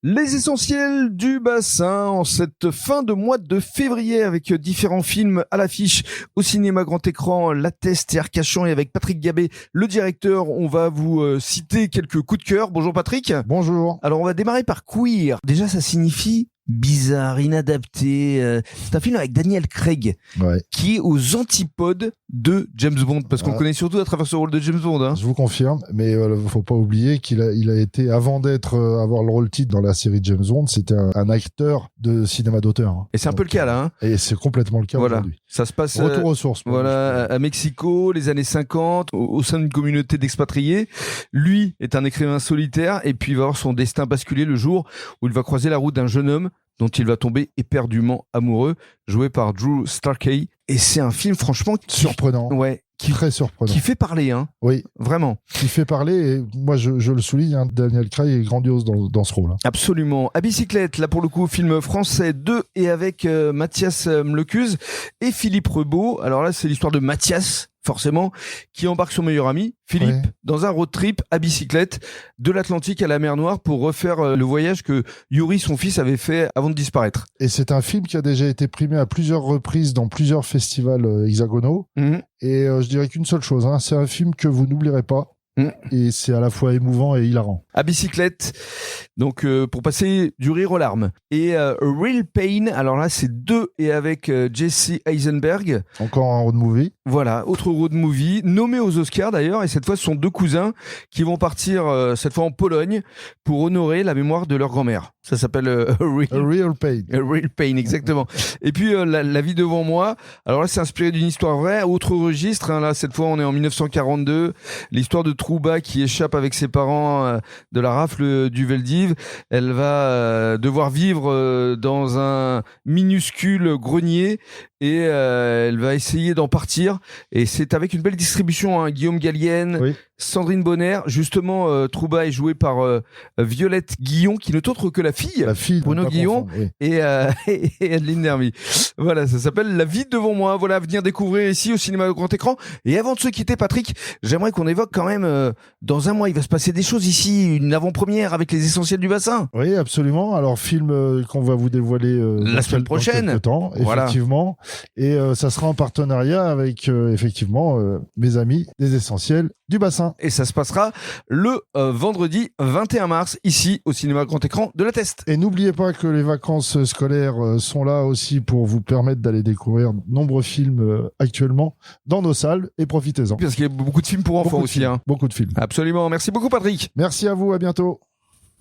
Les essentiels du bassin en cette fin de mois de février avec différents films à l'affiche au cinéma grand écran, La Teste et Arcachon, et avec Patrick Gabé, le directeur, on va vous citer quelques coups de cœur. Bonjour Patrick. Bonjour. Alors on va démarrer par Queer. Déjà ça signifie bizarre, inadapté. C'est un film avec Daniel Craig qui est aux antipodes de James Bond, parce qu'on connaît surtout à travers ce rôle de James Bond. Hein. Je vous confirme, mais faut pas oublier qu'il a été, avant d'être avoir le rôle titre dans la série James Bond, c'était un acteur de cinéma d'auteur. Hein. Et c'est un peu le cas là. Hein. Et c'est complètement le cas aujourd'hui. Ça se passe retour aux sources. Voilà, à Mexico, les années 50, au sein d'une communauté d'expatriés. Lui est un écrivain solitaire et puis il va avoir son destin basculer le jour où il va croiser la route d'un jeune homme dont il va tomber éperdument amoureux, joué par Drew Starkey. Et c'est un film franchement surprenant. Ouais. Très surprenant. Qui fait parler, hein. Oui. Vraiment. Qui fait parler, et moi je le souligne, hein, Daniel Craig est grandiose dans ce rôle. Hein. Absolument. À bicyclette, là pour le coup, film français 2 et avec Mathias Mlecuse et Philippe Rebaud. Alors là, c'est l'histoire de Mathias, forcément, qui embarque son meilleur ami, Philippe, dans un road trip à bicyclette de l'Atlantique à la mer Noire pour refaire le voyage que Yuri, son fils, avait fait avant de disparaître. Et c'est un film qui a déjà été primé à plusieurs reprises dans plusieurs festivals hexagonaux. Et je dirais qu'une seule chose, hein, c'est un film que vous n'oublierez pas. Et c'est à la fois émouvant et hilarant. À bicyclette, donc pour passer du rire aux larmes. Et Real Pain, alors là c'est 2 et avec Jesse Eisenberg. Encore un road movie. Voilà, autre road movie, nommé aux Oscars d'ailleurs, et cette fois ce sont 2 cousins qui vont partir cette fois en Pologne pour honorer la mémoire de leur grand-mère. Ça s'appelle A Real Pain. A Real Pain, exactement. Et puis la vie devant moi, alors là c'est inspiré d'une histoire vraie, autre registre, hein, là cette fois on est en 1942, l'histoire de Trouba qui échappe avec ses parents de la rafle du Veldiv. Elle va devoir vivre dans un minuscule grenier et elle va essayer d'en partir. Et c'est avec une belle distribution, hein, Guillaume Gallienne, Sandrine Bonner. Justement, Trouba est jouée par Violette Guillon, qui n'est autre que la fille Bruno Guillon, et Adeline Nermy. Voilà, ça s'appelle La vie devant moi. Voilà, à venir découvrir ici au cinéma au grand écran. Et avant de se quitter, Patrick, j'aimerais qu'on évoque quand même, dans un mois, il va se passer des choses ici, une avant-première avec les essentiels du bassin. Oui, absolument. Alors, film qu'on va vous dévoiler la semaine prochaine. Dans quelques temps, effectivement. Et ça sera en partenariat avec, effectivement, mes amis des essentiels du bassin. Et ça se passera le vendredi 21 mars, ici, au cinéma grand écran de La Teste. Et n'oubliez pas que les vacances scolaires sont là aussi pour vous permettre d'aller découvrir de nombreux films actuellement dans nos salles, et profitez-en. Parce qu'il y a beaucoup de films pour enfants aussi. Hein. Beaucoup de films. Absolument. Merci beaucoup, Patrick. Merci à vous. À bientôt.